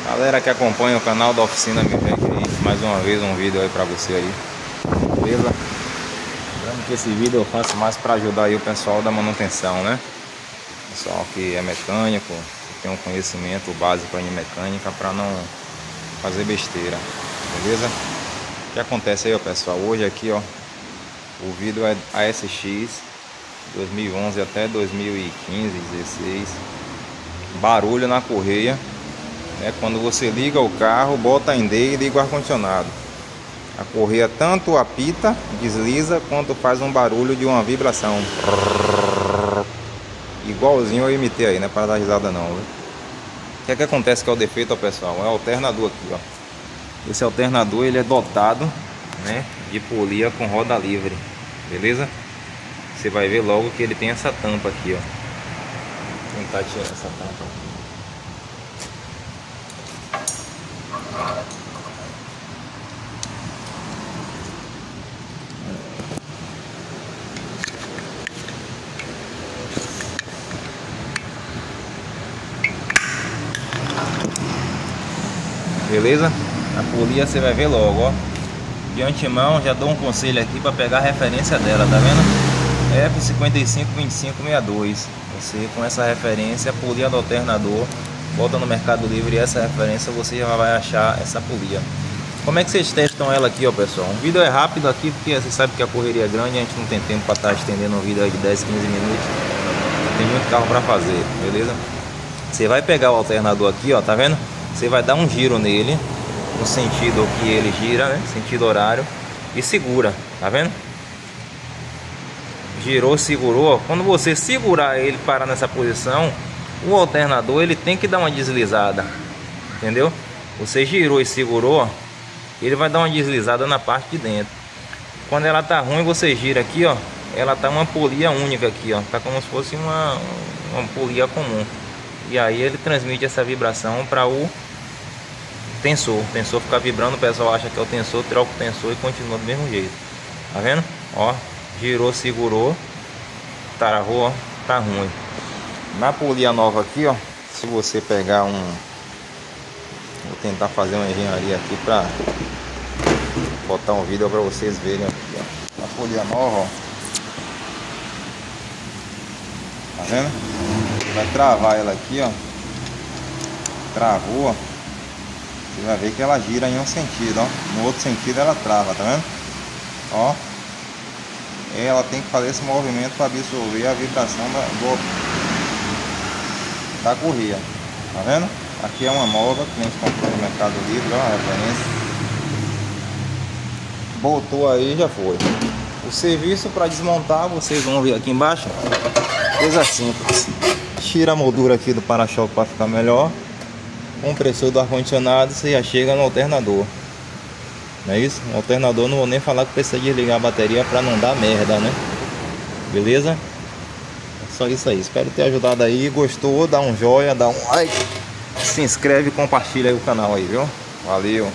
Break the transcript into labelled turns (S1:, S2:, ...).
S1: Galera que acompanha o canal da Oficina Mivec aí, mais uma vez um vídeo aí pra você aí, beleza? Lembrando que esse vídeo eu faço mais pra ajudar aí o pessoal da manutenção, né? Pessoal que é mecânico, que tem um conhecimento básico aí em mecânica, pra não fazer besteira, beleza? O que acontece aí, ó, pessoal? Hoje aqui, ó, o vídeo é ASX 2011 até 2015, 16. Barulho na correia. Quando você liga o carro, bota em D e liga o ar-condicionado. A correia tanto apita, desliza, quanto faz um barulho de uma vibração. Igualzinho eu imitei aí, não é para dar risada não, viu? O que é que acontece que é o defeito, ó, pessoal? É o alternador aqui, ó. Esse alternador ele é dotado, né, de polia com roda livre, beleza? Você vai ver logo que ele tem essa tampa aqui, ó. Vou tentar tirar essa tampa aqui. Beleza? A polia você vai ver logo, ó. De antemão já dou um conselho aqui para pegar a referência dela, tá vendo? F552562. Você com essa referência, polia do alternador, bota no Mercado Livre essa referência, você já vai achar essa polia. Como é que vocês testam ela aqui, ó, pessoal? O vídeo é rápido aqui, porque você sabe que a correria é grande, a gente não tem tempo para estar estendendo um vídeo aí de 10, 15 minutos. Tem muito carro para fazer, beleza? Você vai pegar o alternador aqui, ó, tá vendo? Você vai dar um giro nele, no sentido que ele gira, né? Sentido horário, e segura, tá vendo? Girou, segurou. Quando você segurar ele, parar nessa posição, o alternador ele tem que dar uma deslizada, entendeu? Você girou e segurou, ele vai dar uma deslizada na parte de dentro. Quando ela tá ruim, você gira aqui, ó, ela tá uma polia única aqui, ó, tá como se fosse uma polia comum. E aí ele transmite essa vibração para o tensor. O tensor fica vibrando, o pessoal acha que é o tensor, troca o tensor e continua do mesmo jeito. Tá vendo? Ó, girou, segurou, travou, ó, tá ruim. Na polia nova aqui, ó, se você pegar um... Vou tentar fazer uma engenharia aqui pra botar um vídeo pra vocês verem aqui, ó. Na polia nova, ó. Tá vendo? Vai travar ela aqui, ó. Travou, ó. Você vai ver que ela gira em um sentido, ó. No outro sentido ela trava, tá vendo? Ó. Ela tem que fazer esse movimento para absorver a vibração da correia. Tá vendo? Aqui é uma nova que a gente comprou no Mercado Livre, ó, a referência. Botou aí, já foi. O serviço para desmontar, vocês vão ver aqui embaixo. Coisa simples. Tira a moldura aqui do para-choque para ficar melhor. Compressor do ar-condicionado, você já chega no alternador. Não é isso? O alternador, não vou nem falar que precisa desligar a bateria para não dar merda, né? Beleza? É só isso aí. Espero ter ajudado aí. Gostou? Dá um joinha, dá um like. Se inscreve e compartilha aí o canal aí, viu? Valeu!